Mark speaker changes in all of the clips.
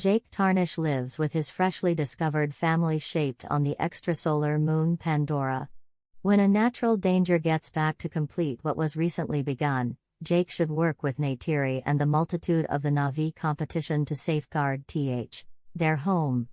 Speaker 1: Jake Tarnish lives with his freshly discovered family shaped on the extrasolar moon Pandora. When a natural danger gets back to complete what was recently begun, Jake should work with Neytiri and the multitude of the Na'vi competition to safeguard their home.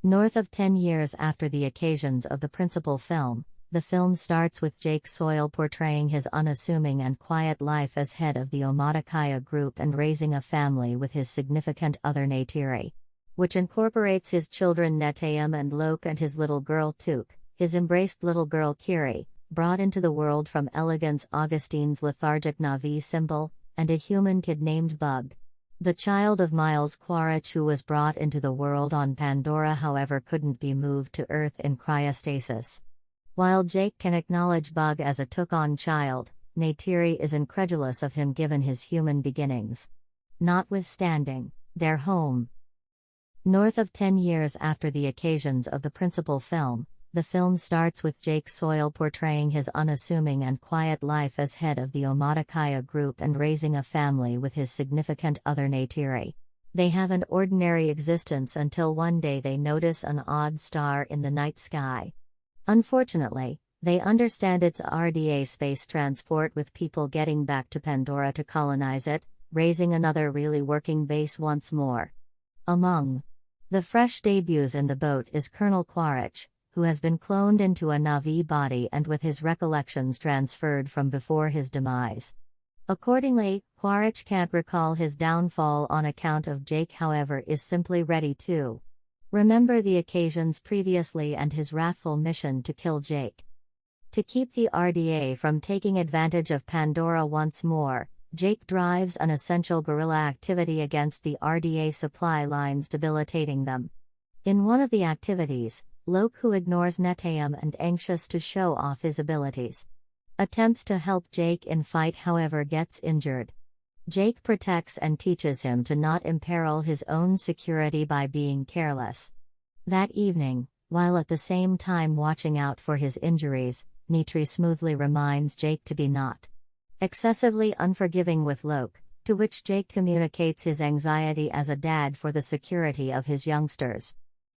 Speaker 1: North of 10 years after the occasions of the principal film, the film starts with Jake Soil portraying his unassuming and quiet life as head of the Omaticaya group and raising a family with his significant other Neytiri, which incorporates his children Netayam and Lok and his little girl Tuk, his embraced little girl Kiri, brought into the world from Elegance Augustine's lethargic Na'vi symbol, and a human kid named Bug. The child of Miles Quaritch, who was brought into the world on Pandora, however couldn't be moved to Earth in cryostasis. While Jake can acknowledge Bug as a took-on child, Neytiri is incredulous of him given his human beginnings. Notwithstanding their home. North of 10 years after the occasions of the principal film, the film starts with Jake Soil portraying his unassuming and quiet life as head of the Omaticaya group and raising a family with his significant other Neytiri. They have an ordinary existence until one day they notice an odd star in the night sky. Unfortunately, they understand it's RDA space transport with people getting back to Pandora to colonize it, raising another really working base once more. Among the fresh debuts in the boat is Colonel Quaritch, who has been cloned into a Na'vi body and with his recollections transferred from before his demise. Accordingly, Quaritch can't recall his downfall on account of Jake, however is simply ready to remember the occasions previously and his wrathful mission to kill Jake. To keep the RDA from taking advantage of Pandora once more, Jake drives an essential guerrilla activity against the RDA supply lines, debilitating them. In one of the activities, Lok, who ignores Netayam and anxious to show off his abilities, attempts to help Jake in fight, however gets injured. Jake protects and teaches him to not imperil his own security by being careless. That evening, while at the same time watching out for his injuries, Neytiri smoothly reminds Jake to be not excessively unforgiving with Lok, to which Jake communicates his anxiety as a dad for the security of his youngsters.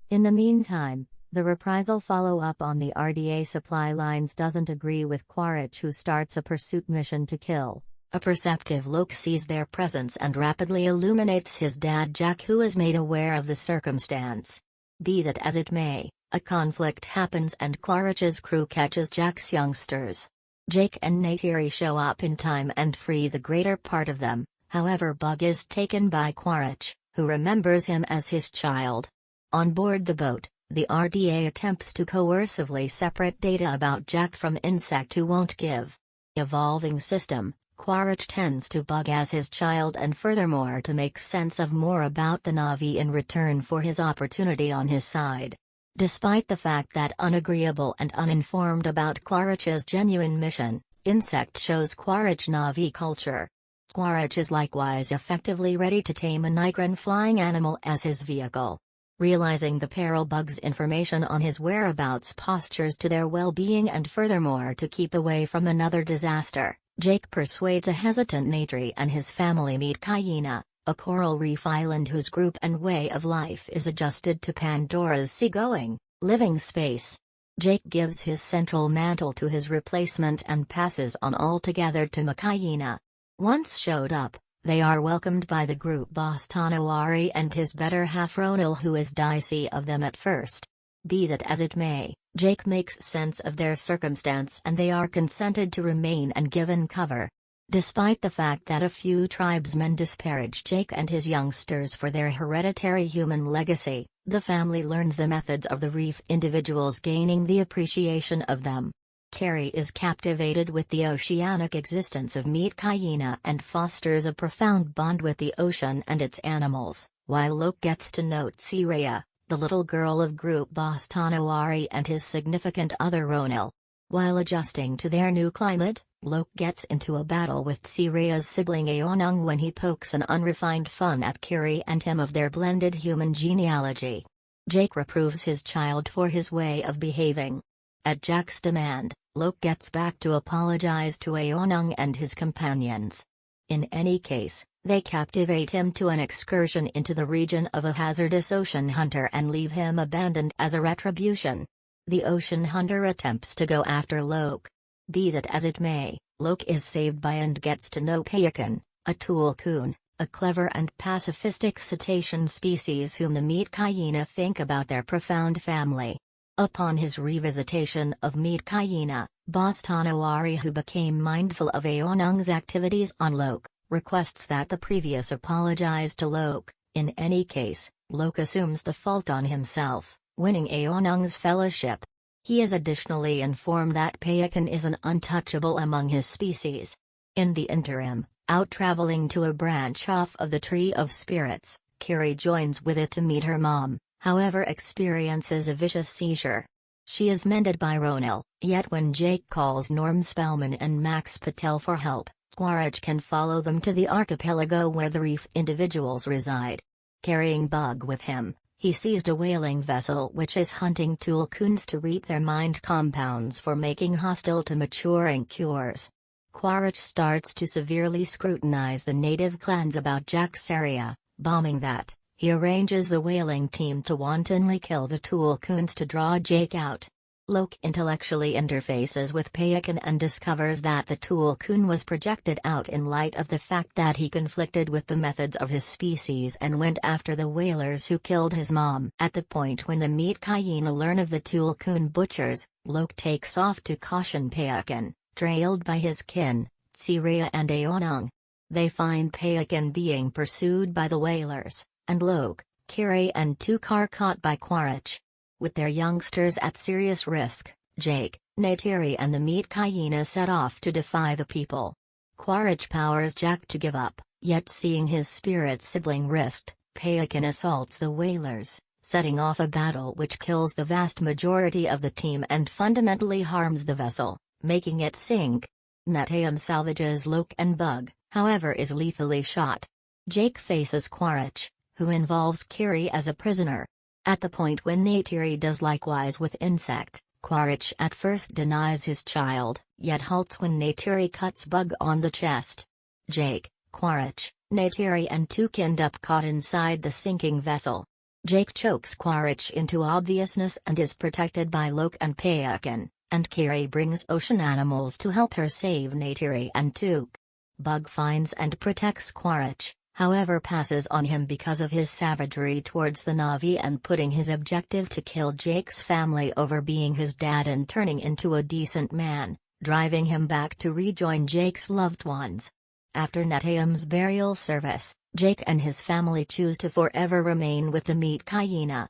Speaker 1: In the meantime, the reprisal follow-up on the RDA supply lines doesn't agree with Quaritch, who starts a pursuit mission to kill. A perceptive Lok sees their presence and rapidly illuminates his dad Jack, who is made aware of the circumstance. Be that as it may, a conflict happens and Quaritch's crew catches Jack's youngsters. Jake and Neytiri show up in time and free the greater part of them, however Bug is taken by Quaritch, who remembers him as his child. On board the boat, the RDA attempts to coercively separate data about Jack from Insect, who won't give. Evolving system, Quaritch tends to Bug as his child and furthermore to make sense of more about the Na'vi in return for his opportunity on his side. Despite the fact that unagreeable and uninformed about Quaritch's genuine mission, Insect shows Quaritch Na'vi culture. Quaritch is likewise effectively ready to tame a Nigran flying animal as his vehicle. Realizing the peril, Bug's information on his whereabouts postures to their well-being and furthermore to keep away from another disaster. Jake persuades a hesitant Neytiri and his family meet Kyena, a coral reef island whose group and way of life is adjusted to Pandora's seagoing, living space. Jake gives his central mantle to his replacement and passes on altogether to Kyena. Once showed up, they are welcomed by the group boss Tanawari and his better half Ronil, who is dicey of them at first. Be that as it may, Jake makes sense of their circumstance and they are consented to remain and given cover. Despite the fact that a few tribesmen disparage Jake and his youngsters for their hereditary human legacy, the family learns the methods of the reef individuals, gaining the appreciation of them. Carrie is captivated with the oceanic existence of Meet Kyena and fosters a profound bond with the ocean and its animals, while Lok gets to note Siraya, the little girl of group boss Tanawari and his significant other Ronil. While adjusting to their new climate, Lok gets into a battle with Siraya's sibling Aonung when he pokes an unrefined fun at Kiri and him of their blended human genealogy. Jake reproves his child for his way of behaving. At Jack's demand, Lok gets back to apologize to Aonung and his companions. In any case, They captivate him to an excursion into the region of a hazardous ocean hunter and leave him abandoned as a retribution. The ocean hunter attempts to go after Loke. Be that as it may, Loke is saved by and gets to know Payakan, a tulkun, a clever and pacifistic cetacean species whom the meat hyena think about their profound family. Upon his revisitation of meat hyena, Boss Tanawari, who became mindful of Aonung's activities on Loke, requests that the previous apologize to Loke. In any case, Loke assumes the fault on himself, winning Aonung's fellowship. He is additionally informed that Payakan is an untouchable among his species. In the interim, out traveling to a branch off of the Tree of Spirits, Kiri joins with it to meet her mom, however experiences a vicious seizure. She is mended by Ronil, yet when Jake calls Norm Spellman and Max Patel for help, Quaritch can follow them to the archipelago where the reef individuals reside. Carrying Bug with him, he seized a whaling vessel which is hunting tulkuns to reap their mind compounds for making hostile to maturing cures. Quaritch starts to severely scrutinize the native clans about Jack's area, bombing that. He arranges the whaling team to wantonly kill the tulkuns to draw Jake out. Loke intellectually interfaces with Payakan and discovers that the tulkun was projected out in light of the fact that he conflicted with the methods of his species and went after the whalers who killed his mom. At the point when the meat hyena learn of the tulkun butchers, Loke takes off to caution Payakan, trailed by his kin, Tsiria and Aonung. They find Payakan being pursued by the whalers, and Loke, Kiri and Tukar caught by Quaritch. With their youngsters at serious risk, Jake, Neytiri and the meat hyena set off to defy the people. Quaritch powers Jack to give up, yet seeing his spirit sibling risked, Payakan assaults the whalers, setting off a battle which kills the vast majority of the team and fundamentally harms the vessel, making it sink. Neteyam salvages Loke and Bug, however is lethally shot. Jake faces Quaritch, who involves Kiri as a prisoner. At the point when Neytiri does likewise with Insect, Quaritch at first denies his child, yet halts when Neytiri cuts Bug on the chest. Jake, Quaritch, Neytiri and Tuk end up caught inside the sinking vessel. Jake chokes Quaritch into obviousness and is protected by Loke and Payakan, and Kiri brings ocean animals to help her save Neytiri and Tuk. Bug finds and protects Quaritch, however passes on him because of his savagery towards the Na'vi and putting his objective to kill Jake's family over being his dad and turning into a decent man, driving him back to rejoin Jake's loved ones. After Neteyam's burial service, Jake and his family choose to forever remain with the meat hyena.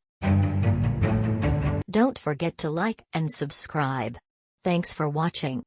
Speaker 1: Don't forget to like and subscribe. Thanks for watching.